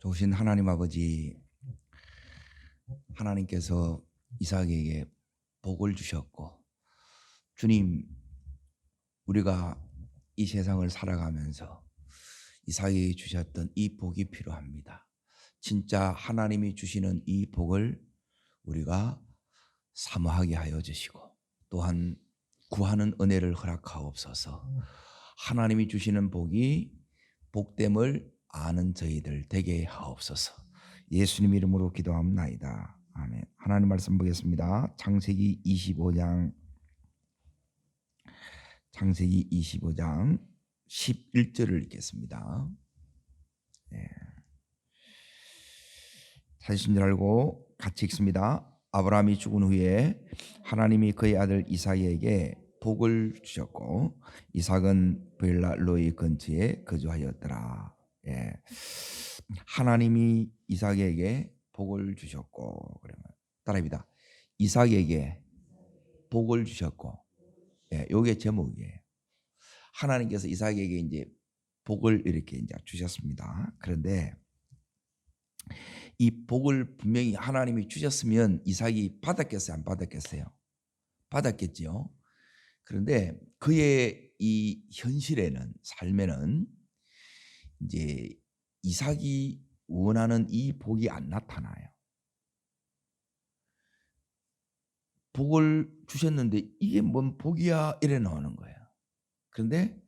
좋으신 하나님 아버지, 하나님께서 이삭에게 복을 주셨고, 주님, 우리가 이 세상을 살아가면서 이삭에게 주셨던 이 복이 필요합니다. 진짜 하나님이 주시는 이 복을 우리가 사모하게 하여 주시고, 또한 구하는 은혜를 허락하옵소서. 하나님이 주시는 복이 복됨을 아는 저희들 되게 하옵소서. 예수님 이름으로 기도합나이다. 아멘. 하나님 말씀 보겠습니다. 창세기 25장 11절을 읽겠습니다. 찾으신 줄 알고 같이 읽습니다. 아브라함이 죽은 후에 하나님이 그의 아들 이삭에게 복을 주셨고, 이삭은 브엘라 로이 근처에 거주하였더라. 하나님이 이삭에게 복을 주셨고, 그러면 따라합니다. 이삭에게 복을 주셨고, 요게 제목이에요. 하나님께서 이삭에게 이제 복을 이렇게 이제 주셨습니다. 그런데 이 복을 분명히 하나님이 주셨으면 이삭이 받았겠어요, 안 받았겠어요? 받았겠지요. 그런데 그의 이 현실에는, 삶에는 이제 이삭이 원하는 이 복이 안 나타나요. 복을 주셨는데 이게 뭔 복이야 이래 나오는 거예요. 그런데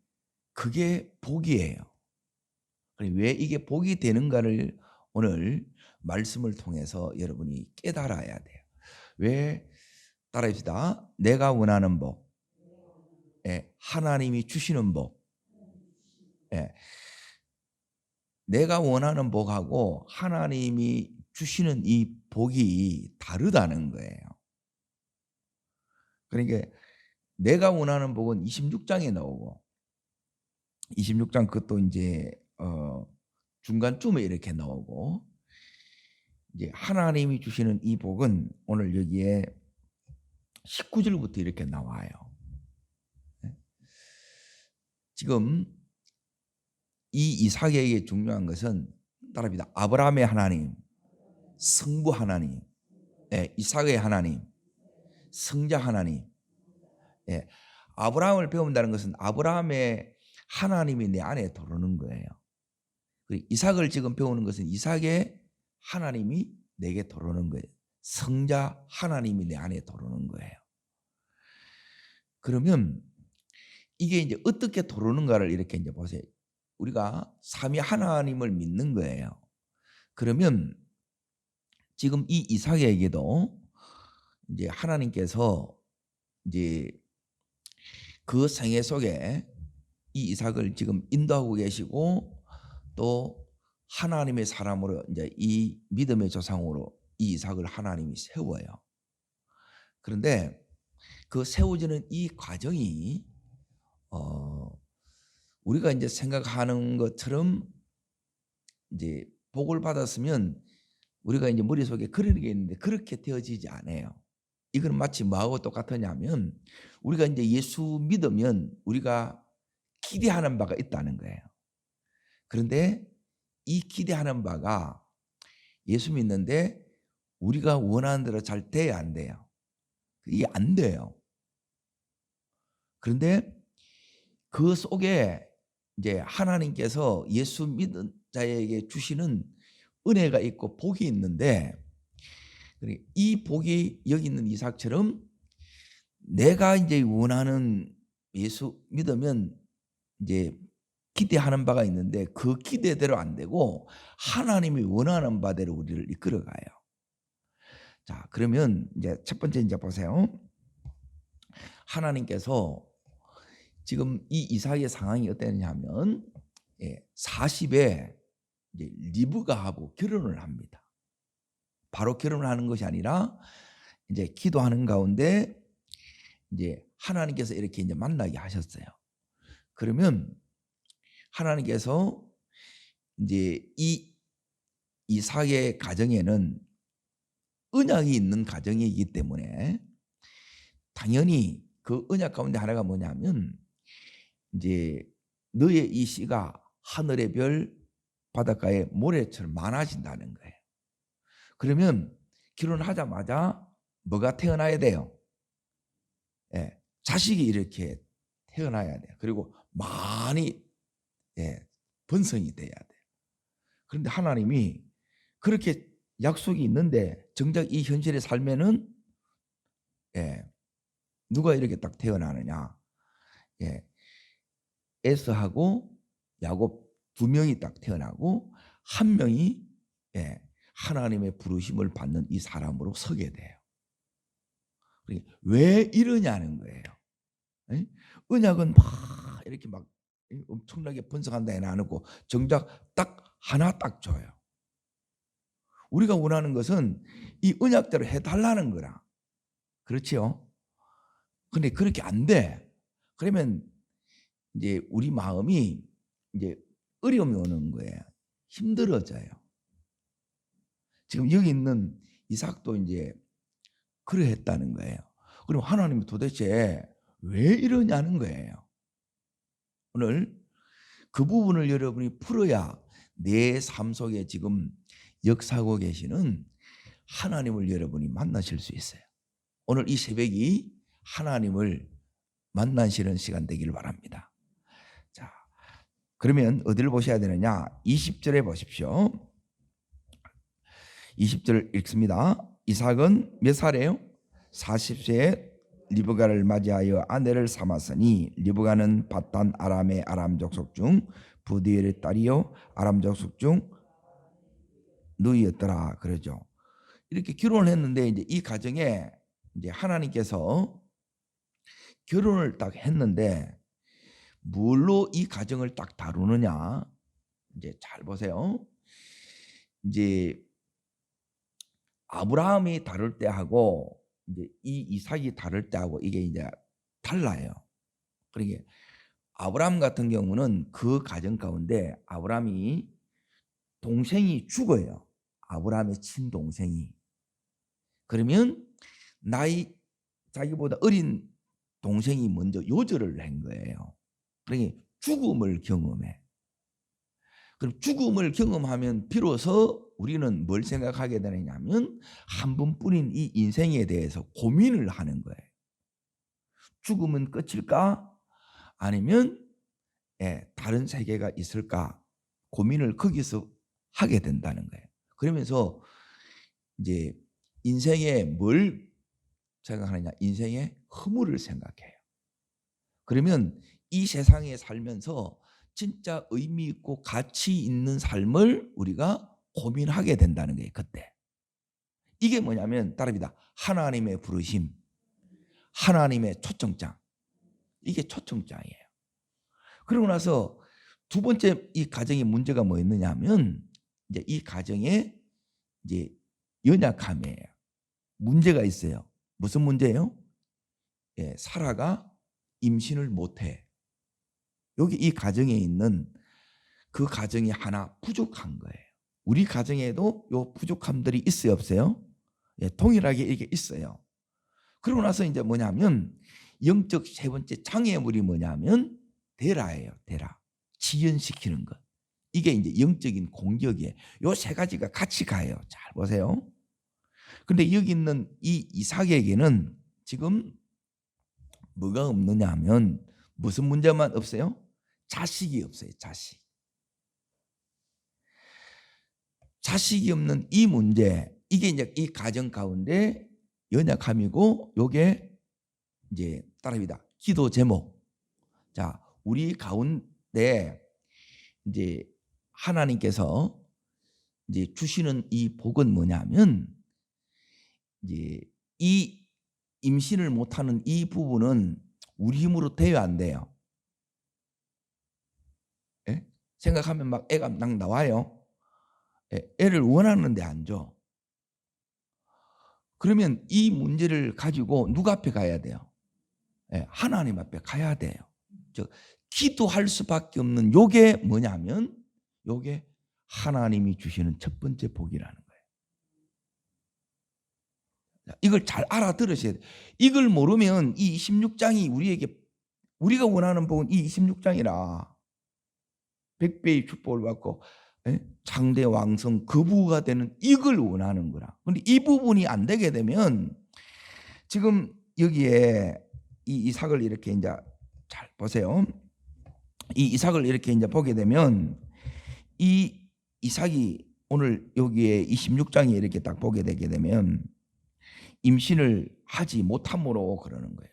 그게 복이에요. 왜 이게 복이 되는가를 오늘 말씀을 통해서 여러분이 깨달아야 돼요. 왜? 따라합시다. 내가 원하는 복, 하나님이 주시는 복, 내가 원하는 복하고 하나님이 주시는 이 복이 다르다는 거예요. 그러니까 내가 원하는 복은 26장에 나오고, 26장 그것도 이제 중간쯤에 이렇게 나오고, 이제 하나님이 주시는 이 복은 오늘 여기에 19절부터 이렇게 나와요. 지금 이 이삭에게 중요한 것은 따라합니다. 아브라함의 하나님, 성부 하나님, 이삭의 하나님, 성자 하나님. 아브라함을 배운다는 것은 아브라함의 하나님이 내 안에 들어오는 거예요. 이삭을 지금 배우는 것은 이삭의 하나님이 내게 들어오는 거예요. 성자 하나님이 내 안에 들어오는 거예요. 그러면 이게 이제 어떻게 들어오는가를 이렇게 이제 보세요. 우리가 삼위 하나님을 믿는 거예요. 그러면 지금 이 이삭에게도 이제 하나님께서 이제 그 생애 속에 이 이삭을 지금 인도하고 계시고, 또 하나님의 사람으로 이제 이 믿음의 조상으로 이 이삭을 하나님이 세워요. 그런데 그 세워지는 이 과정이 우리가 이제 생각하는 것처럼 이제 복을 받았으면 우리가 이제 머릿속에 그런 게 있는데 그렇게 되어지지 않아요. 이건 마치 뭐하고 똑같으냐면, 우리가 이제 예수 믿으면 우리가 기대하는 바가 있다는 거예요. 그런데 이 기대하는 바가 예수 믿는데 우리가 원하는 대로 잘 돼야 안 돼요. 이게 안 돼요. 그런데 그 속에 이제 하나님께서 예수 믿은 자에게 주시는 은혜가 있고 복이 있는데, 이 복이 여기 있는 이삭처럼 내가 이제 원하는, 예수 믿으면 이제 기대하는 바가 있는데 그 기대대로 안 되고 하나님이 원하는 바대로 우리를 이끌어가요. 자, 그러면 이제 첫 번째 이제 보세요. 하나님께서 지금 이 이삭의 상황이 어땠냐면 40에 이제 리브가하고 결혼을 합니다. 바로 결혼을 하는 것이 아니라 이제 기도하는 가운데 이제 하나님께서 이렇게 이제 만나게 하셨어요. 그러면 하나님께서 이제 이 이삭의 가정에는 언약이 있는 가정이기 때문에 당연히 그 언약 가운데 하나가 뭐냐면, 이제 너의 이 씨가 하늘의 별 바닷가에 모래처럼 많아진다는 거예요. 그러면 결혼하자마자 뭐가 태어나야 돼요? 예, 자식이 이렇게 태어나야 돼요. 그리고 많이 번성이 돼야 돼요. 그런데 하나님이 그렇게 약속이 있는데 정작 이 현실의 삶에는 누가 이렇게 딱 태어나느냐? 에서하고 야곱 두 명이 딱 태어나고 한 명이 하나님의 부르심을 받는 이 사람으로 서게 돼요. 왜 이러냐는 거예요. 언약은 막 이렇게 막 엄청나게 번성한다 해는 안 하고 정작 딱 하나 딱 줘요. 우리가 원하는 것은 이 언약대로 해달라는 거라. 그렇지요? 근데 그렇게 안 돼. 그러면 이제 우리 마음이 이제 어려움이 오는 거예요. 힘들어져요. 지금 여기 있는 이삭도 이제 그러했다는 거예요. 그럼 하나님이 도대체 왜 이러냐는 거예요. 오늘 그 부분을 여러분이 풀어야 내 삶 속에 지금 역사하고 계시는 하나님을 여러분이 만나실 수 있어요. 오늘 이 새벽이 하나님을 만나시는 시간 되기를 바랍니다. 자, 그러면 어디를 보셔야 되느냐? 20절에 보십시오. 20절 읽습니다. 이삭은 몇 살이에요? 40세에 리브가를 맞이하여 아내를 삼았으니 리브가는 바단 아람의 아람 족속 중 부디엘의 딸이요 아람 족속 중 누이였더라. 그러죠. 이렇게 결혼을 했는데 이제 이 가정에 이제 하나님께서 결혼을 딱 했는데 뭘로 이 가정을 딱 다루느냐? 이제 잘 보세요. 이제 아브라함이 다룰 때하고 이제 이 이삭이 다룰 때하고 이게 이제 달라요. 그러니까 아브라함 같은 경우는 그 가정 가운데 아브라함이 동생이 죽어요. 아브라함의 친동생이. 그러면 나이 자기보다 어린 동생이 먼저 요절을 한 거예요. 그러니까 죽음을 경험해. 그럼 죽음을 경험하면 비로소 우리는 뭘 생각하게 되느냐면 한 번뿐인 이 인생에 대해서 고민을 하는 거예요. 죽음은 끝일까? 아니면 다른 세계가 있을까? 고민을 거기서 하게 된다는 거예요. 그러면서 이제 인생에 뭘 생각하느냐? 인생의 허물을 생각해요. 그러면 이 세상에 살면서 진짜 의미 있고 가치 있는 삶을 우리가 고민하게 된다는 거예요. 그때. 이게 뭐냐면 따릅니다. 하나님의 부르심, 하나님의 초청장. 이게 초청장이에요. 그러고 나서 두 번째 이 가정의 문제가 뭐였느냐 하면 이제 이 가정에 이제 연약함이에요. 문제가 있어요. 무슨 문제예요? 사라가 임신을 못해. 여기 이 가정에 있는 그 가정이 하나 부족한 거예요. 우리 가정에도 요 부족함들이 있어요, 없어요? 동일하게 이게 있어요. 그러고 나서 이제 뭐냐면 영적 세 번째 장애물이 뭐냐면 데라예요, 데라. 지연시키는 것. 이게 이제 영적인 공격이에요. 요 세 가지가 같이 가요. 잘 보세요. 근데 여기 있는 이 이삭에게는 지금 뭐가 없느냐 하면 무슨 문제만 없어요? 자식이 없어요. 자식이 없는 이 문제, 이게 이제 이 가정 가운데 연약함이고, 요게 이제 따라합니다. 기도 제목. 자, 우리 가운데 이제 하나님께서 이제 주시는 이 복은 뭐냐면, 이제 이 임신을 못하는 이 부분은 우리 힘으로 돼야 안 돼요. 생각하면 막 애가 막 나와요. 애를 원하는데 안 줘. 그러면 이 문제를 가지고 누가 앞에 가야 돼요? 하나님 앞에 가야 돼요. 즉 기도할 수밖에 없는 요게 뭐냐면 요게 하나님이 주시는 첫 번째 복이라는 거예요. 이걸 잘 알아들으셔야 돼요. 이걸 모르면 이 26장이 우리가 원하는 복은 이 26장이라 100배의 축복을 받고 장대 왕성 거부가 되는 이걸 원하는 거라. 그런데 이 부분이 안 되게 되면 지금 여기에 이 이삭을 이렇게 이제 잘 보세요. 이 이삭을 이렇게 이제 보게 되면 이 이삭이 오늘 여기에 26장에 이렇게 딱 보게 되게 되면 임신을 하지 못함으로 그러는 거예요.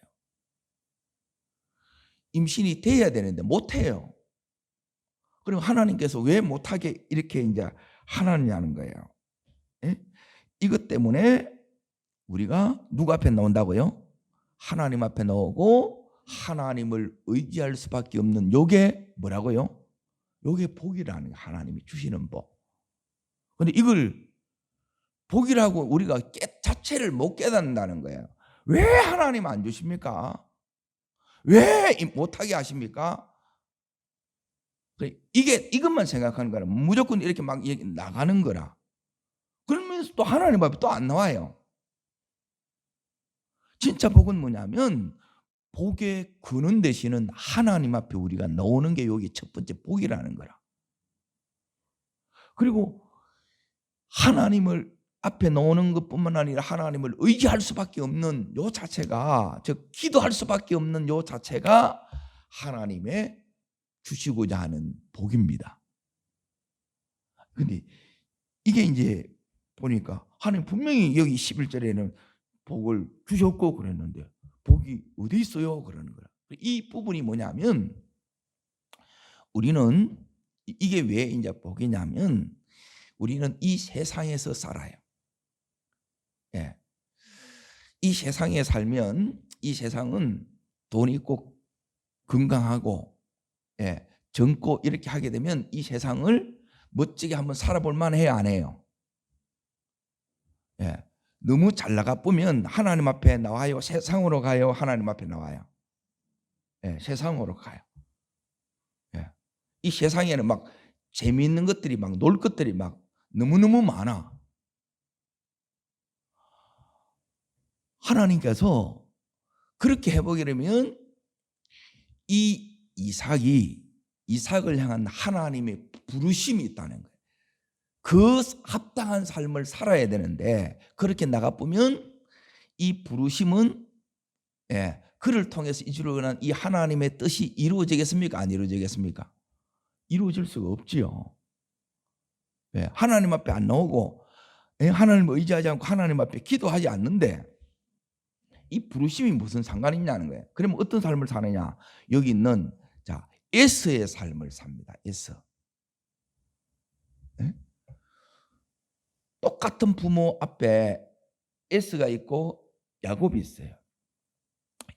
임신이 돼야 되는데 못해요. 그럼 하나님께서 왜 못하게 이렇게 이제 하느냐는 거예요. 예? 이것 때문에 우리가 누구 앞에 나온다고요? 하나님 앞에 나오고 하나님을 의지할 수밖에 없는 요게 뭐라고요? 요게 복이라는 게 하나님이 주시는 복. 그런데 이걸 복이라고 우리가 자체를 못 깨닫는다는 거예요. 왜 하나님 안 주십니까? 왜 못하게 하십니까? 이것만 생각하는 거라. 무조건 이렇게 막 나가는 거라. 그러면서 또 하나님 앞에 또 안 나와요. 진짜 복은 뭐냐면 복의 근원 되시는 하나님 앞에 우리가 나오는 게 여기 첫 번째 복이라는 거라. 그리고 하나님을 앞에 나오는 것뿐만 아니라 하나님을 의지할 수밖에 없는 요 자체가, 즉 기도할 수밖에 없는 요 자체가 하나님의 주시고자 하는 복입니다. 근데 이게 이제 보니까 하나님 분명히 여기 11절에는 복을 주셨고 그랬는데 복이 어디 있어요? 그러는 거야. 이 부분이 뭐냐면 우리는 이게 왜 이제 복이냐면 우리는 이 세상에서 살아요. 예. 이 세상에 살면 이 세상은 돈 있고 건강하고 젊고 이렇게 하게 되면 이 세상을 멋지게 한번 살아볼 만해요, 안 해요? 너무 잘 나가 보면 하나님 앞에 나와요, 세상으로 가요, 하나님 앞에 나와요. 세상으로 가요. 이 세상에는 막 재미있는 것들이 막 놀 것들이 막 너무너무 많아. 하나님께서 그렇게 해보려면 이 이삭을 향한 하나님의 부르심이 있다는 거예요. 그 합당한 삶을 살아야 되는데 그렇게 나가보면 이 부르심은 그를 통해서 이루어가는 이 하나님의 뜻이 이루어지겠습니까? 안 이루어지겠습니까? 이루어질 수가 없지요. 하나님 앞에 안 나오고 하나님을 의지하지 않고 하나님 앞에 기도하지 않는데 이 부르심이 무슨 상관이 있냐는 거예요. 그러면 어떤 삶을 사느냐? 여기 있는 에서의 삶을 삽니다. 에서. 똑같은 부모 앞에 에서가 있고 야곱이 있어요.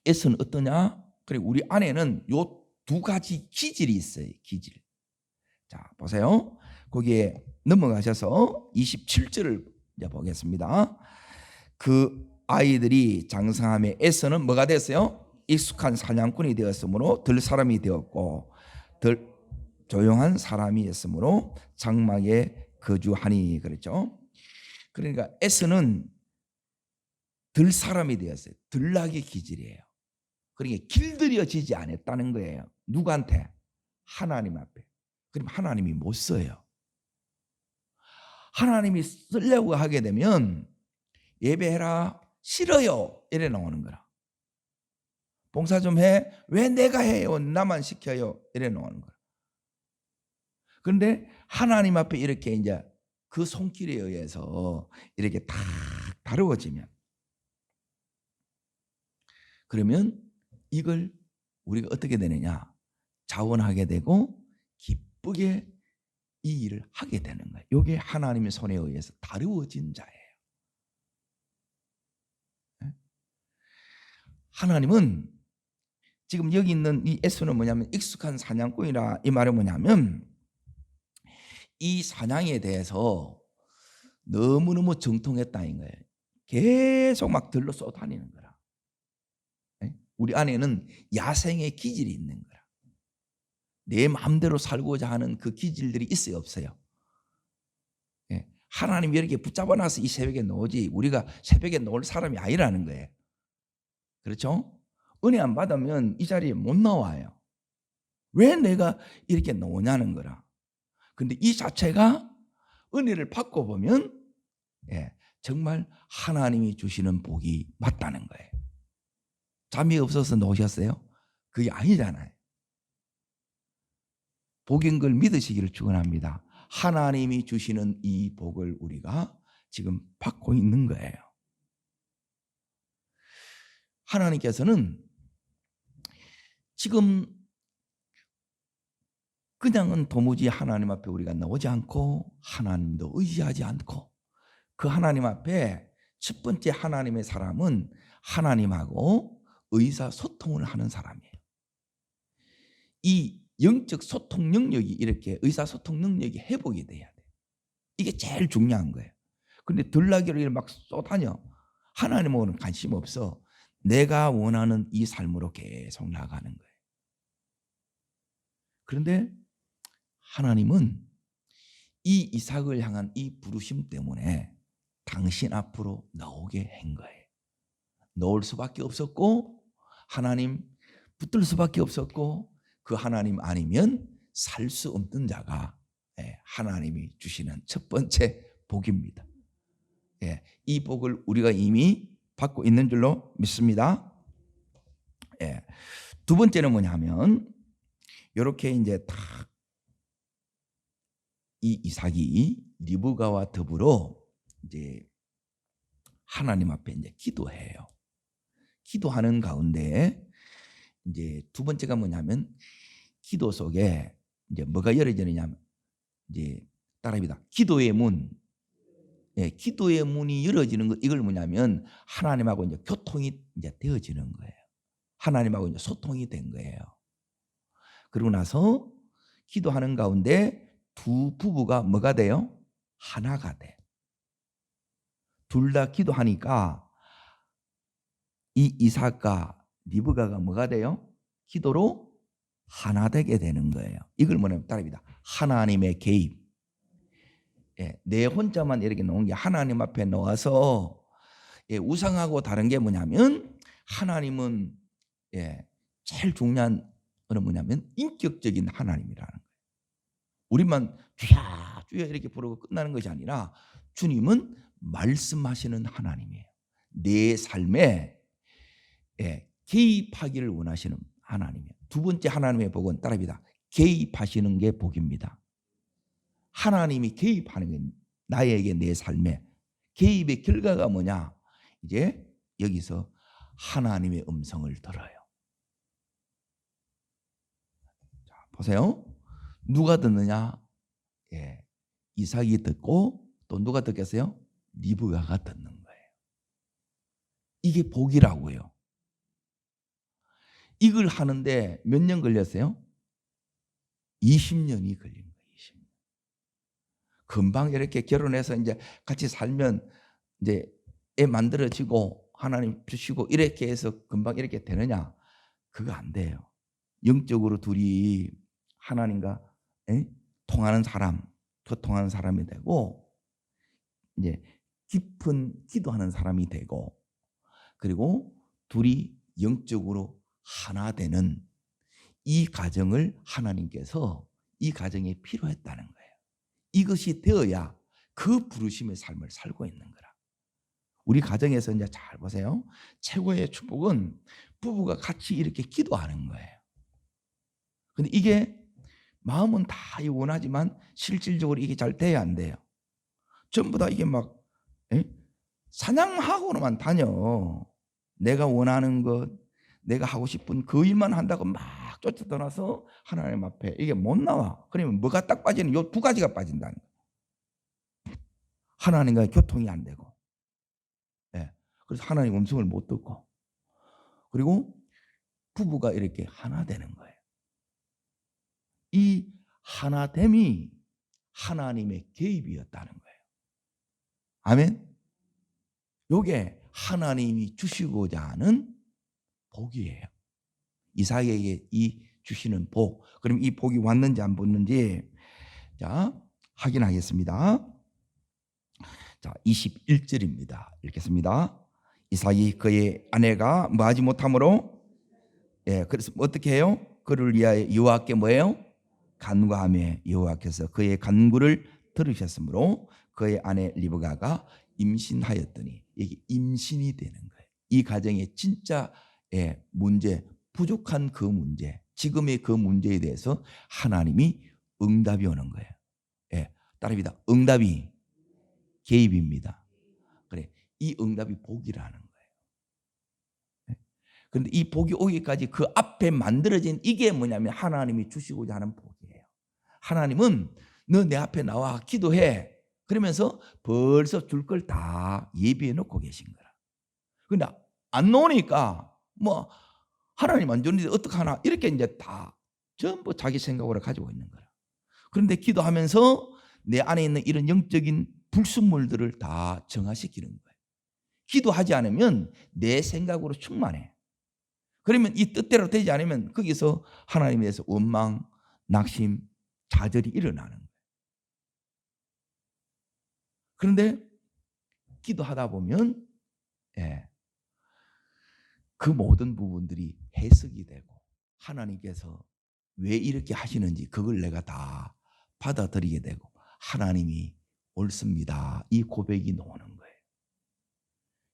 에서는 어떠냐? 그리고 우리 안에는 요 두 가지 기질이 있어요. 기질. 자, 보세요. 거기에 넘어가셔서 27절을 이제 보겠습니다. 그 아이들이 장성함에 에서는 뭐가 됐어요? 익숙한 사냥꾼이 되었으므로 들 사람이 되었고 들 조용한 사람이었으므로 장막에 거주하니 그랬죠. 그러니까 에서는 들 사람이 되었어요. 들락의 기질이에요. 그러니까 길들여지지 않았다는 거예요. 누구한테? 하나님 앞에. 그럼 하나님이 못 써요. 하나님이 쓰려고 하게 되면 예배해라, 싫어요, 이래 나오는 거라. 봉사 좀 해, 왜 내가 해요, 나만 시켜요, 이래 나오는 거라. 그런데 하나님 앞에 이렇게 이제 그 손길에 의해서 이렇게 탁 다루어지면 그러면 이걸 우리가 어떻게 되느냐? 자원하게 되고 기쁘게 이 일을 하게 되는 거예요. 이게 하나님의 손에 의해서 다루어진 자예요. 하나님은 지금 여기 있는 이 에서는 뭐냐면 익숙한 사냥꾼이라 이 말은 뭐냐면 이 사냥에 대해서 너무너무 정통했다는 거예요. 계속 막 들러 쏘다니는 거라. 우리 안에는 야생의 기질이 있는 거라. 내 마음대로 살고자 하는 그 기질들이 있어요, 없어요? 하나님이 이렇게 붙잡아놔서 이 새벽에 나오지 우리가 새벽에 나올 사람이 아니라는 거예요. 그렇죠? 은혜 안 받으면 이 자리에 못 나와요. 왜 내가 이렇게 나오냐는 거라. 근데 이 자체가 은혜를 받고 보면 정말 하나님이 주시는 복이 맞다는 거예요. 잠이 없어서 놓으셨어요? 그게 아니잖아요. 복인 걸 믿으시기를 축원합니다. 하나님이 주시는 이 복을 우리가 지금 받고 있는 거예요. 하나님께서는 지금 그냥은 도무지 하나님 앞에 우리가 나오지 않고 하나님도 의지하지 않고 그 하나님 앞에 첫 번째 하나님의 사람은 하나님하고 의사소통을 하는 사람이에요. 이 영적 소통 능력이 이렇게 의사소통 능력이 회복이 돼야 돼. 이게 제일 중요한 거예요. 근데 들나귀를 막 쏘다녀. 하나님하고는 관심 없어. 내가 원하는 이 삶으로 계속 나가는 거예요. 그런데 하나님은 이 이삭을 향한 이 부르심 때문에 당신 앞으로 나오게 한 거예요. 나올 수밖에 없었고 하나님 붙들 수밖에 없었고 그 하나님 아니면 살 수 없는 자가 하나님이 주시는 첫 번째 복입니다. 이 복을 우리가 이미 받고 있는 줄로 믿습니다. 두 번째는 뭐냐면 이렇게 이제 다 이 이삭이 리브가와 더불어 이제 하나님 앞에 이제 기도해요. 기도하는 가운데 이제 두 번째가 뭐냐면 기도 속에 이제 뭐가 열어지느냐면 이제 따라합니다. 기도의 문. 기도의 문이 열어지는 것 이걸 뭐냐면 하나님하고 이제 교통이 이제 되어지는 거예요. 하나님하고 이제 소통이 된 거예요. 그러고 나서 기도하는 가운데 두 부부가 뭐가 돼요? 하나가 돼. 둘 다 기도하니까 이 이삭과 리브가가 뭐가 돼요? 기도로 하나 되게 되는 거예요. 이걸 뭐냐면 따라합니다. 하나님의 개입. 내 혼자만 이렇게 놓은 게 하나님 앞에 놓아서 우상하고 다른 게 뭐냐면 하나님은 제일 중요한 거는 뭐냐면 인격적인 하나님이라는 거예요. 우리만 주야 주야 이렇게 부르고 끝나는 것이 아니라 주님은 말씀하시는 하나님이에요. 내 삶에 개입하기를 원하시는 하나님이에요. 두 번째 하나님의 복은 따라합니다. 개입하시는 게 복입니다. 하나님이 개입하는 게 나에게 내 삶에 개입의 결과가 뭐냐? 이제 여기서 하나님의 음성을 들어요. 자, 보세요. 누가 듣느냐? 이삭이 듣고 또 누가 듣겠어요? 리브가가 듣는 거예요. 이게 복이라고요. 이걸 하는데 몇 년 걸렸어요? 20년이 걸린 거예요. 20년. 금방 이렇게 결혼해서 이제 같이 살면 이제 애 만들어지고 하나님 주시고 이렇게 해서 금방 이렇게 되느냐? 그거 안 돼요. 영적으로 둘이 하나님과 통하는 사람, 교통하는 사람이 되고 이제 깊은 기도하는 사람이 되고 그리고 둘이 영적으로 하나 되는 이 과정을 하나님께서 이 과정에 필요했다는 거예요. 이것이 되어야 그 부르심의 삶을 살고 있는 거라. 우리 가정에서 이제 잘 보세요. 최고의 축복은 부부가 같이 이렇게 기도하는 거예요. 근데 이게 마음은 다 원하지만 실질적으로 이게 잘 돼야 안 돼요. 전부 다 이게 막 사냥하고만 다녀. 내가 원하는 것, 내가 하고 싶은 그 일만 한다고 막 쫓아다녀서 하나님 앞에 이게 못 나와. 그러면 뭐가 딱 빠지는 요 두 가지가 빠진다는 거예요. 하나님과의 교통이 안 되고, 그래서 하나님 음성을 못 듣고, 그리고 부부가 이렇게 하나 되는 거예요. 이 하나됨이 하나님의 개입이었다는 거예요. 아멘. 요게 하나님이 주시고자 하는 복이에요. 이삭에게 이 주시는 복. 그럼 이 복이 왔는지 안 왔는지 자 확인하겠습니다. 자 21절입니다. 읽겠습니다. 이삭이 그의 아내가 뭐하지 못함으로 그래서 어떻게 해요? 그를 위하여 여호와께 뭐예요? 간구하며 여호와께서 그의 간구를 들으셨으므로 그의 아내 리브가가 임신하였더니, 이게 임신이 되는 거예요. 이 가정의 진짜 문제, 부족한 그 문제, 지금의 그 문제에 대해서 하나님이 응답이 오는 거예요. 따라합니다. 응답이 개입입니다. 그래, 이 응답이 복이라는 거예요. 그런데 이 복이 오기까지 그 앞에 만들어진 이게 뭐냐면 하나님이 주시고자 하는 복이에요. 하나님은 너 내 앞에 나와 기도해, 그러면서 벌써 줄 걸 다 예비해 놓고 계신 거라. 근데 안 나오니까 뭐 하나님 안 주는데 어떡하나 이렇게 이제 다 전부 자기 생각으로 가지고 있는 거라. 그런데 기도하면서 내 안에 있는 이런 영적인 불순물들을 다 정화시키는 거예요. 기도하지 않으면 내 생각으로 충만해. 그러면 이 뜻대로 되지 않으면 거기서 하나님에 대해서 원망, 낙심, 좌절이 일어나는 거예요. 그런데 기도하다 보면 그 모든 부분들이 해석이 되고 하나님께서 왜 이렇게 하시는지 그걸 내가 다 받아들이게 되고 하나님이 옳습니다, 이 고백이 나오는 거예요.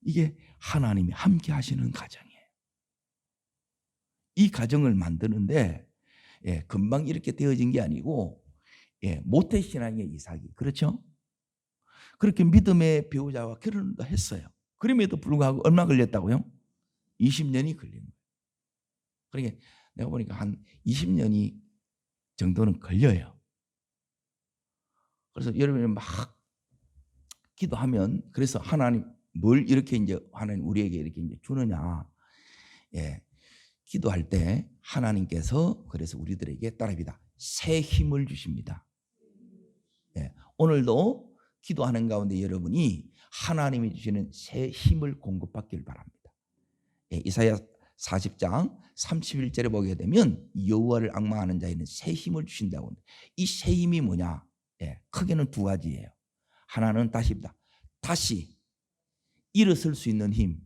이게 하나님이 함께 하시는 가정이에요. 이 가정을 만드는데 금방 이렇게 되어진 게 아니고 모태신앙의 이삭이, 그렇죠? 그렇게 믿음의 배우자와 결혼을 했어요. 그럼에도 불구하고 얼마 걸렸다고요? 20년이 걸린 거예요. 그러니까 내가 보니까 한 20년이 정도는 걸려요. 그래서 여러분이 막 기도하면, 그래서 하나님 뭘 이렇게 이제 하나님 우리에게 이렇게 이제 주느냐? 기도할 때 하나님께서 그래서 우리들에게 따라합니다. 새 힘을 주십니다. 오늘도 기도하는 가운데 여러분이 하나님이 주시는 새 힘을 공급받길 바랍니다. 이사야 40장 31절에 보게 되면 여호와를 앙망하는 자에는 새 힘을 주신다고 합니다. 이 새 힘이 뭐냐? 크게는 두 가지예요. 하나는 다시 일어설 수 있는 힘.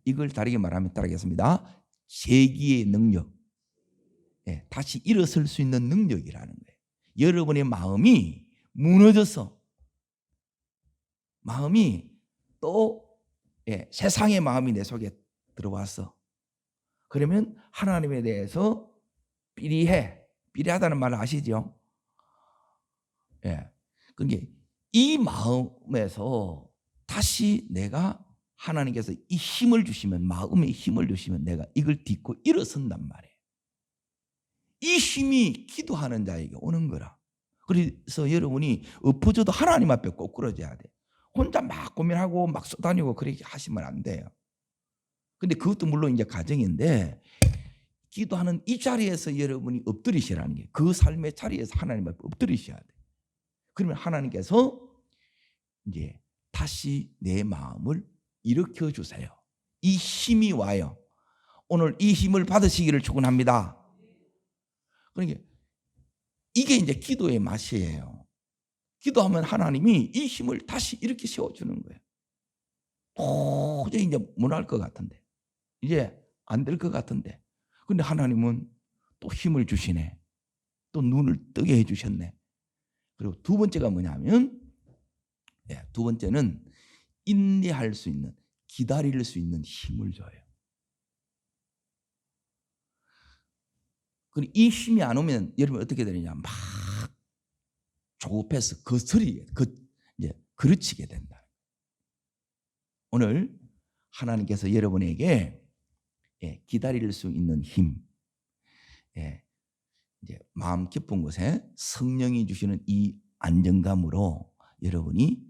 이걸 다르게 말하면 따르겠습니다. 재기의 능력. 다시 일어설 수 있는 능력이라는 거예요. 여러분의 마음이 무너져서 마음이 또 세상의 마음이 내 속에 들어왔어. 그러면 하나님에 대해서 삐리하다는 말을 아시죠? 그러니까 이 마음에서 다시 내가 하나님께서 이 힘을 주시면, 마음의 힘을 주시면 내가 이걸 딛고 일어선단 말이에요. 이 힘이 기도하는 자에게 오는 거라. 그래서 여러분이 엎어져도 하나님 앞에 꼬꾸러져야 돼. 혼자 막 고민하고 막 쏘다니고 그렇게 하시면 안 돼요. 근데 그것도 물론 이제 가정인데, 기도하는 이 자리에서 여러분이 엎드리시라는 게, 그 삶의 자리에서 하나님 앞에 엎드리셔야 돼. 그러면 하나님께서 이제 다시 내 마음을 일으켜 주세요. 이 힘이 와요. 오늘 이 힘을 받으시기를 축원합니다. 그러니까 이게 이제 기도의 맛이에요. 기도하면 하나님이 이 힘을 다시 이렇게 세워주는 거예요. 도저히 이제 못 할 것 같은데, 이제 안 될 것 같은데, 근데 하나님은 또 힘을 주시네. 또 눈을 뜨게 해주셨네. 그리고 두 번째가 뭐냐면, 두 번째는 인내할 수 있는, 기다릴 수 있는 힘을 줘요. 그리고 이 힘이 안 오면 여러분 어떻게 되느냐? 막 조급해서 이제 그르치게 된다. 오늘 하나님께서 여러분에게 기다릴 수 있는 힘, 이제 마음 깊은 곳에 성령이 주시는 이 안정감으로 여러분이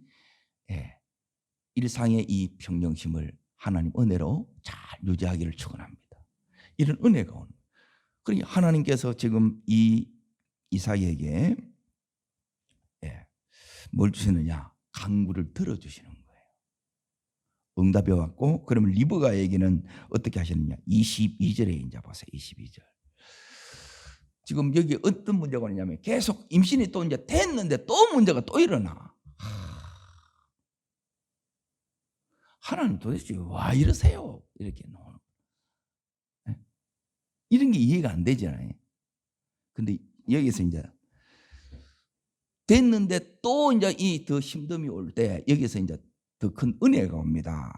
일상의 이 평정심을 하나님 은혜로 잘 유지하기를 축원합니다. 이런 은혜가 오는. 그러니 하나님께서 지금 이 이삭에게 뭘 주시느냐? 간구를 들어주시는 거예요. 응답해 왔고, 그러면 리브가에게는 어떻게 하시느냐? 22절에 이제 보세요. 22절. 지금 여기 어떤 문제가 오냐면 계속 임신이 또 이제 됐는데 또 문제가 또 일어나. 하나님 도대체 와 이러세요? 이렇게 나오는. 이런 게 이해가 안 되잖아요. 근데 여기서 이제 됐는데 또 이제 이 더 힘듦이 올 때 여기서 이제 더 큰 은혜가 옵니다.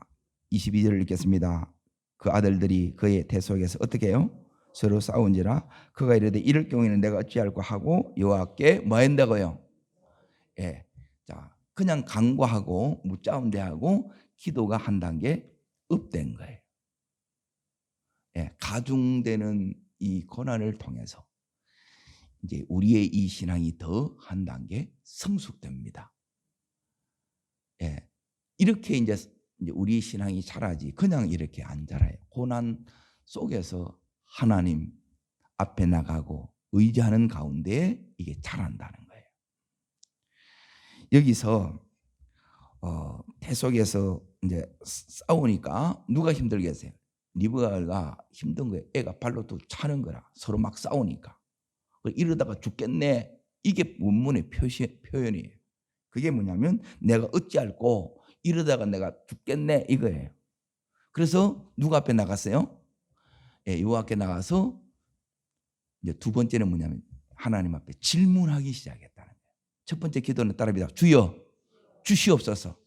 22절을 읽겠습니다. 그 아들들이 그의 대속에서 어떻게 해요? 서로 싸운지라 그가 이르되 이럴 경우에는 내가 어찌할까 하고 여호와께 뭐 한다고요? 예. 자, 그냥 간구하고 묻자운대하고 기도가 한 단계 업된 거예요. 예. 가중되는 이 고난을 통해서 이제 우리의 이 신앙이 더 한 단계 성숙됩니다. 예. 이렇게 이제 우리 신앙이 자라지 그냥 이렇게 안 자라요. 고난 속에서 하나님 앞에 나가고 의지하는 가운데 이게 자란다는 거예요. 여기서 태속에서 이제 싸우니까 누가 힘들겠어요? 리브가가 힘든 거예요. 애가 발로 또 차는 거라 서로 막 싸우니까 이러다가 죽겠네. 이게 원문의 표현이에요. 그게 뭐냐면 내가 어찌할꼬 이러다가 내가 죽겠네 이거예요. 그래서 누가 앞에 나갔어요? 예, 요 앞에 나가서 이제 두 번째는 뭐냐면 하나님 앞에 질문하기 시작했다는 거예요. 첫 번째 기도는 따라합니다. 주여 주시옵소서.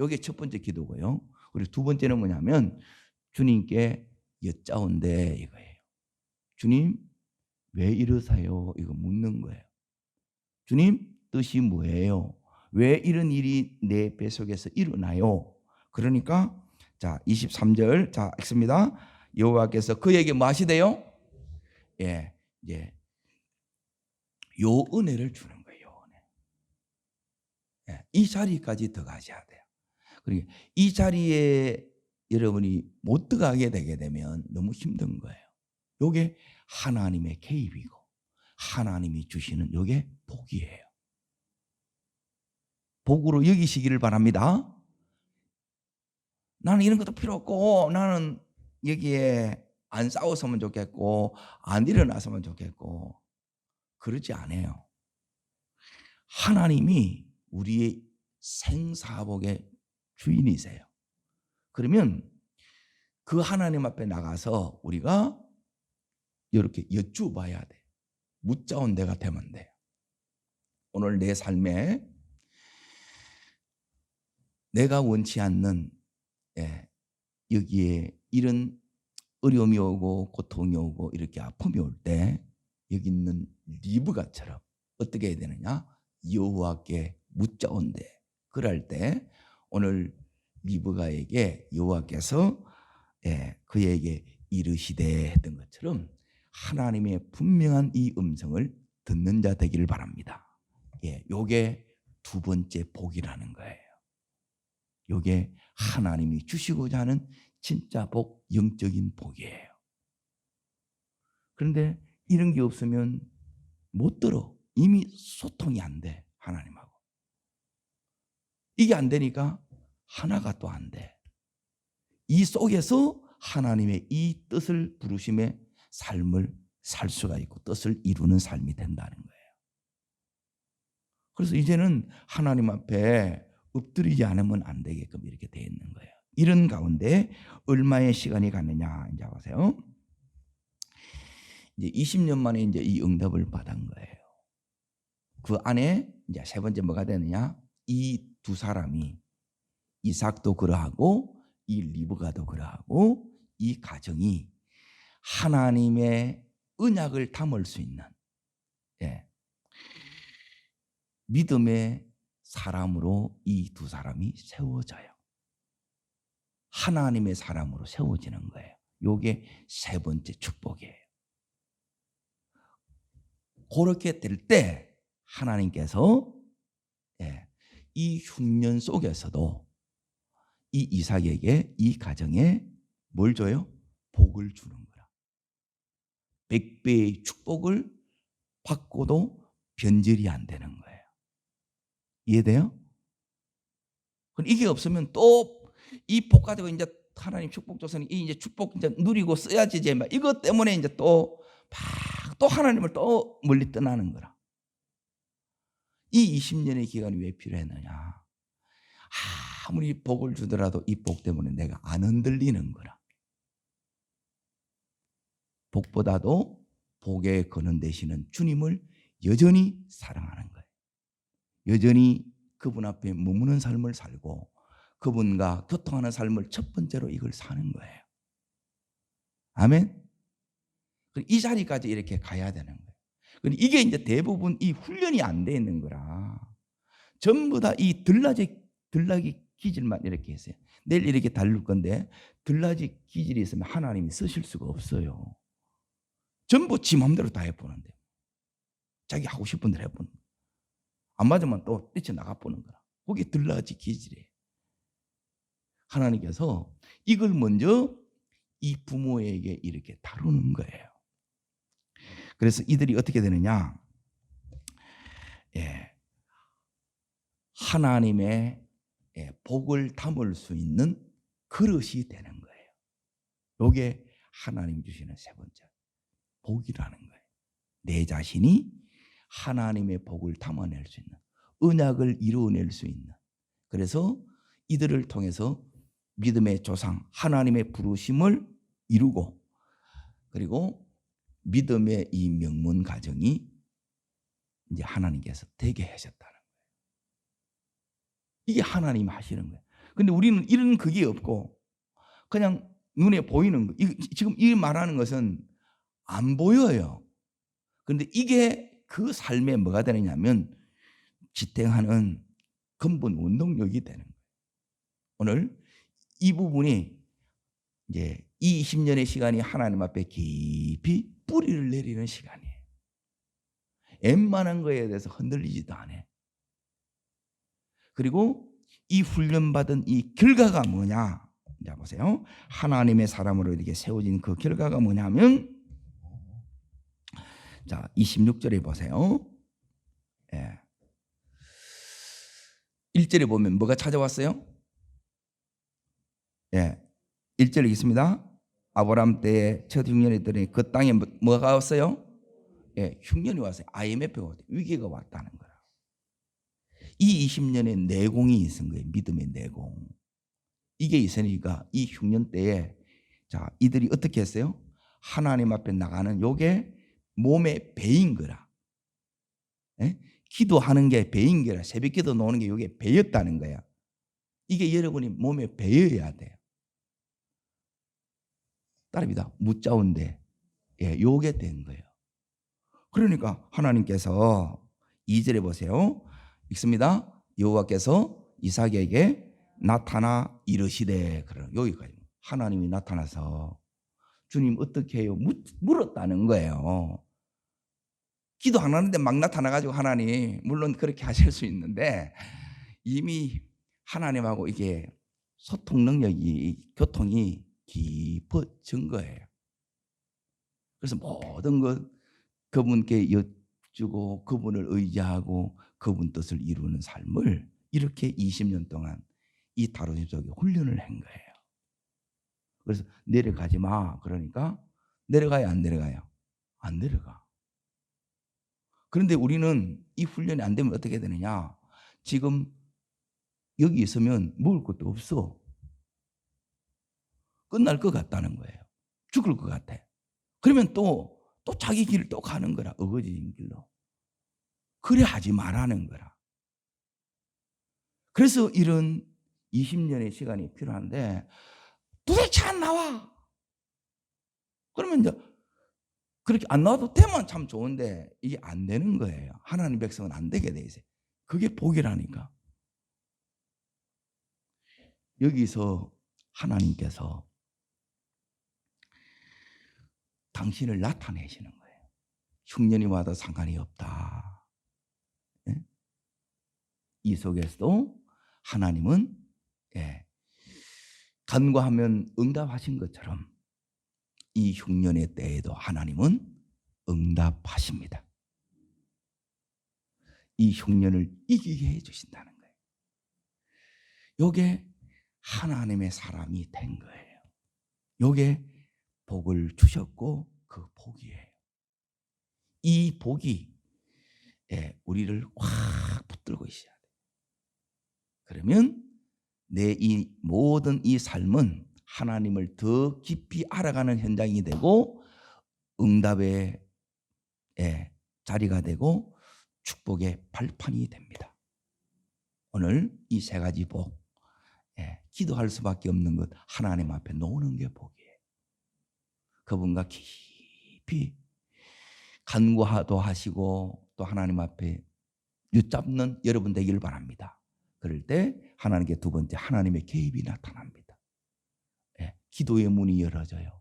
이게 첫 번째 기도고요. 그리고 두 번째는 뭐냐면 주님께 여짜온데 이거예요. 주님 왜 이러세요? 이거 묻는 거예요. 주님 뜻이 뭐예요? 왜 이런 일이 내 뱃속에서 일어나요? 그러니까 자 23절 자 읽습니다. 여호와께서 그에게 뭐 하시대요? 예, 예, 요 은혜를 주는 거예요. 요 은혜. 예, 이 자리까지 들어가셔야 돼요. 그리고 이 자리에 여러분이 못 들어가게 되게 되면 너무 힘든 거예요. 요게 하나님의 개입이고 하나님이 주시는 요게 복이에요. 복으로 여기시기를 바랍니다. 나는 이런 것도 필요 없고 나는 여기에 안 싸웠으면 좋겠고 안 일어났으면 좋겠고 그러지 않아요. 하나님이 우리의 생사복의 주인이세요. 그러면 그 하나님 앞에 나가서 우리가 이렇게 여쭈어봐야 돼. 묻자온 데가 되면 돼. 오늘 내 삶에 내가 원치 않는 여기에 이런 어려움이 오고 고통이 오고 이렇게 아픔이 올 때 여기 있는 리브가처럼 어떻게 해야 되느냐? 여호와께 묻자온대. 그럴 때 오늘 리브가에게 여호와께서 그에게 이르시되 했던 것처럼 하나님의 분명한 이 음성을 듣는 자 되기를 바랍니다. 요게 두 번째 복이라는 거예요. 요게 하나님이 주시고자 하는 진짜 복, 영적인 복이에요. 그런데 이런 게 없으면 못 들어. 이미 소통이 안 돼, 하나님하고. 이게 안 되니까 하나가 또 안 돼. 이 속에서 하나님의 이 뜻을 부르심의 삶을 살 수가 있고 뜻을 이루는 삶이 된다는 거예요. 그래서 이제는 하나님 앞에 엎드리지 않으면 안 되게끔 이렇게 되어 있는 거예요. 이런 가운데 얼마의 시간이 갔느냐 이제 보세요. 이제 20년 만에 이제 이 응답을 받은 거예요. 그 안에 이제 세 번째 뭐가 되느냐? 이 두 사람이 이삭도 그러하고 이 리브가도 그러하고 이 가정이 하나님의 언약을 담을 수 있는 믿음의 사람으로 이 두 사람이 세워져요. 하나님의 사람으로 세워지는 거예요. 이게 세 번째 축복이에요. 그렇게 될 때 하나님께서 이 흉년 속에서도 이 이삭에게 이 가정에 뭘 줘요? 복을 주는 거라. 100배의 축복을 받고도 변질이 안 되는 거예요. 이해돼요? 이게 없으면 또 이 복 가지고 이제 하나님 축복 줬으니 이 이제 축복 이제 누리고 써야지 이제 막 이것 때문에 이제 또 막 또 하나님을 또 멀리 떠나는 거라. 이 20년의 기간이 왜 필요했느냐? 아무리 복을 주더라도 이 복 때문에 내가 안 흔들리는 거라. 복보다도 복의 근원 되시는 주님을 여전히 사랑하는 거예요. 여전히 그분 앞에 머무는 삶을 살고 그분과 교통하는 삶을 첫 번째로 이걸 사는 거예요. 아멘. 이 자리까지 이렇게 가야 되는 거예요. 이게 이제 대부분 이 훈련이 안 돼 있는 거라 전부 다 이 들락이 기질만 이렇게 했어요. 내일 이렇게 다룰 건데 들락이 기질이 있으면 하나님이 쓰실 수가 없어요. 전부 지 마음대로 다 해보는데 자기 하고 싶은 대로 해보는 거야. 안 맞으면 또 뛰쳐나가보는 거라. 그게 들락이 기질이에요. 하나님께서 이걸 먼저 이 부모에게 이렇게 다루는 거예요. 그래서 이들이 어떻게 되느냐? 하나님의 복을 담을 수 있는 그릇이 되는 거예요. 이게 하나님 주시는 세 번째 복이라는 거예요. 내 자신이 하나님의 복을 담아낼 수 있는, 언약을 이루어낼 수 있는. 그래서 이들을 통해서 믿음의 조상 하나님의 부르심을 이루고, 그리고 믿음의 이 명문 가정이 이제 하나님께서 되게 하셨다는 거예요. 이게 하나님 하시는 거예요. 근데 우리는 이런 그게 없고 그냥 눈에 보이는 거. 지금 이 말하는 것은 안 보여요. 그런데 이게 그 삶에 뭐가 되느냐면 지탱하는 근본 원동력이 되는 거예요. 오늘 이 부분이 이제 이 20년의 시간이 하나님 앞에 깊이 뿌리를 내리는 시간이에요. 웬만한 거에 대해서 흔들리지도 않아요. 그리고 이 훈련받은 이 결과가 뭐냐? 자, 보세요. 하나님의 사람으로 이렇게 세워진 그 결과가 뭐냐면, 자, 26절에 보세요. 1절에 보면 뭐가 찾아왔어요? 1절에 있습니다. 아브라함 때에 첫 흉년이 있더니 그 땅에 뭐가 왔어요? 흉년이 왔어요. IMF가 왔어요. 위기가 왔다는 거라. 이 20년의 내공이 있은 거예요. 믿음의 내공. 이게 있으니까 이 흉년 때에 자, 이들이 어떻게 했어요? 하나님 앞에 나가는 요게 몸에 배인 거라. 기도하는 게 배인 거라. 새벽 기도 노는 게 요게 배였다는 거야. 이게 여러분이 몸에 배여야 돼요. 따라합니다. 무자운데 요게 된 거예요. 그러니까 하나님께서 2절에 보세요. 읽습니다. 여호와께서 이삭에게 나타나 이르시되, 여기까지 하나님이 나타나서 주님 어떻게 해요? 물었다는 거예요. 기도 안 하는데 막 나타나가지고 하나님, 물론 그렇게 하실 수 있는데 이미 하나님하고 이게 소통 능력이, 교통이 깊어진 거예요. 그래서 모든 것 그분께 여쭈고 그분을 의지하고 그분 뜻을 이루는 삶을 이렇게 20년 동안 이 다루심 속에 훈련을 한 거예요. 그래서 내려가지 마. 그러니까 내려가요, 안 내려가요? 안 내려가. 그런데 우리는 이 훈련이 안 되면 어떻게 되느냐? 지금 여기 있으면 먹을 것도 없어. 끝날 것 같다는 거예요. 죽을 것 같아. 그러면 또 자기 길을 또 가는 거라. 어거지인 길로. 그래 하지 말라는 거라. 그래서 이런 20년의 시간이 필요한데 도대체 안 나와. 그러면 이제 그렇게 안 나와도 되면 참 좋은데 이게 안 되는 거예요. 하나님 백성은 안 되게 돼 있어요. 그게 복이라니까. 여기서 하나님께서 당신을 나타내시는 거예요. 흉년이 와도 상관이 없다. 이 속에서도 하나님은 간구하면 응답하신 것처럼 이 흉년의 때에도 하나님은 응답하십니다. 이 흉년을 이기게 해주신다는 거예요. 이게 하나님의 사람이 된 거예요. 이게 복을 주셨고 그 복이에요. 이 복이 우리를 확 붙들고 있어야 돼요. 그러면 내 이 모든 이 삶은 하나님을 더 깊이 알아가는 현장이 되고 응답의 자리가 되고 축복의 발판이 됩니다. 오늘 이 세 가지 복, 기도할 수밖에 없는 것 하나님 앞에 놓는 게 복이에요. 그분과 깊이 간구도 하시고 또 하나님 앞에 윳잡는 여러분 되기를 바랍니다. 그럴 때 하나님께 두 번째 하나님의 개입이 나타납니다. 기도의 문이 열어져요.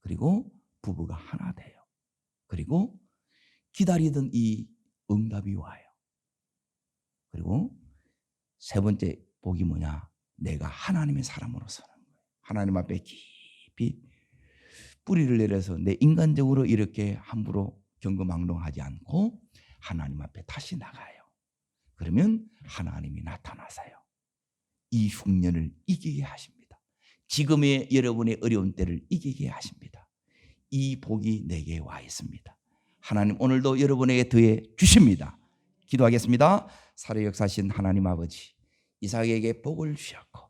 그리고 부부가 하나 돼요. 그리고 기다리던 이 응답이 와요. 그리고 세 번째 복이 뭐냐? 내가 하나님의 사람으로 서는 거예요. 하나님 앞에 깊이 뿌리를 내려서 내 인간적으로 이렇게 함부로 경거망동하지 않고 하나님 앞에 다시 나가요. 그러면 하나님이 나타나서요, 이 흉년을 이기게 하십니다. 지금의 여러분의 어려운 때를 이기게 하십니다. 이 복이 내게 와 있습니다. 하나님 오늘도 여러분에게 더해 주십니다. 기도하겠습니다. 살아 역사하신 하나님 아버지, 이삭에게 복을 주셨고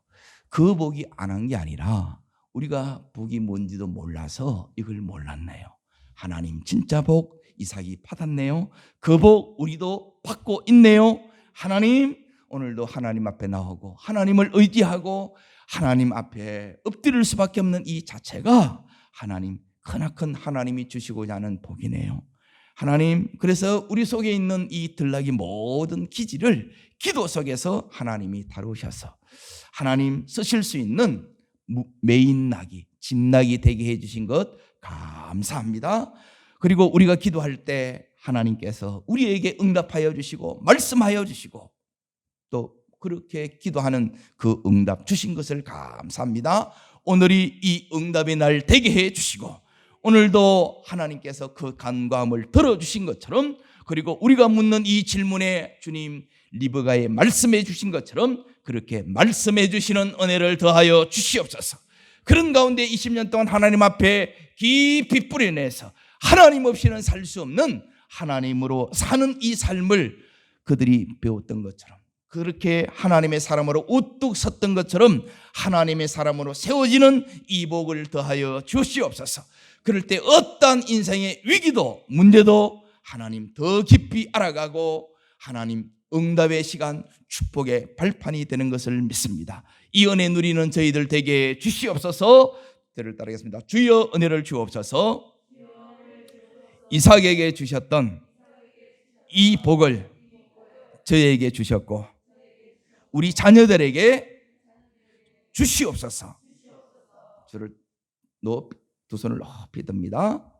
그 복이 안 한 게 아니라 우리가 복이 뭔지도 몰라서 이걸 몰랐네요. 하나님 진짜 복 이삭이 받았네요. 그 복 우리도 받고 있네요. 하나님 오늘도 하나님 앞에 나오고 하나님을 의지하고 하나님 앞에 엎드릴 수밖에 없는 이 자체가 하나님, 크나큰 하나님이 주시고자 하는 복이네요. 하나님, 그래서 우리 속에 있는 이 들락이 모든 기질을 기도 속에서 하나님이 다루셔서 하나님 쓰실 수 있는 메인 낙이, 집낙이 되게 해주신 것 감사합니다. 그리고 우리가 기도할 때 하나님께서 우리에게 응답하여 주시고 말씀하여 주시고 또 그렇게 기도하는 그 응답 주신 것을 감사합니다. 오늘이 이 응답의 날 되게 해 주시고 오늘도 하나님께서 그 간구함을 들어주신 것처럼, 그리고 우리가 묻는 이 질문에 주님 리브가에 말씀해 주신 것처럼 그렇게 말씀해 주시는 은혜를 더하여 주시옵소서. 그런 가운데 20년 동안 하나님 앞에 깊이 뿌려내서 하나님 없이는 살 수 없는 하나님으로 사는 이 삶을 그들이 배웠던 것처럼, 그렇게 하나님의 사람으로 우뚝 섰던 것처럼 하나님의 사람으로 세워지는 이 복을 더하여 주시옵소서. 그럴 때 어떠한 인생의 위기도 문제도 하나님 더 깊이 알아가고 하나님 응답의 시간, 축복의 발판이 되는 것을 믿습니다. 이 은혜 누리는 저희들 되게 주시옵소서. 저를 따르겠습니다. 주여 은혜를 주옵소서. 이삭에게 주셨던 이 복을 저에게 주셨고 우리 자녀들에게 주시옵소서. 주를 두 손을 높이 듭니다.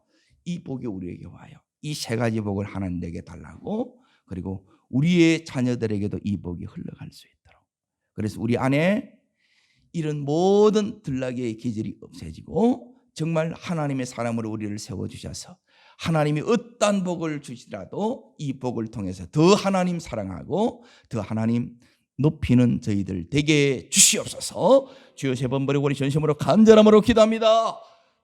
이 복이 우리에게 와요. 이 세 가지 복을 하나님에게 달라고, 그리고 우리의 자녀들에게도 이 복이 흘러갈 수 있도록. 그래서 우리 안에 이런 모든 들락의 기질이 없어지고 정말 하나님의 사람으로 우리를 세워주셔서 하나님이 어떤 복을 주시더라도 이 복을 통해서 더 하나님 사랑하고 더 하나님 높이는 저희들 되게 주시옵소서. 주여 세 번 버리고 우리 전심으로 간절함으로 기도합니다.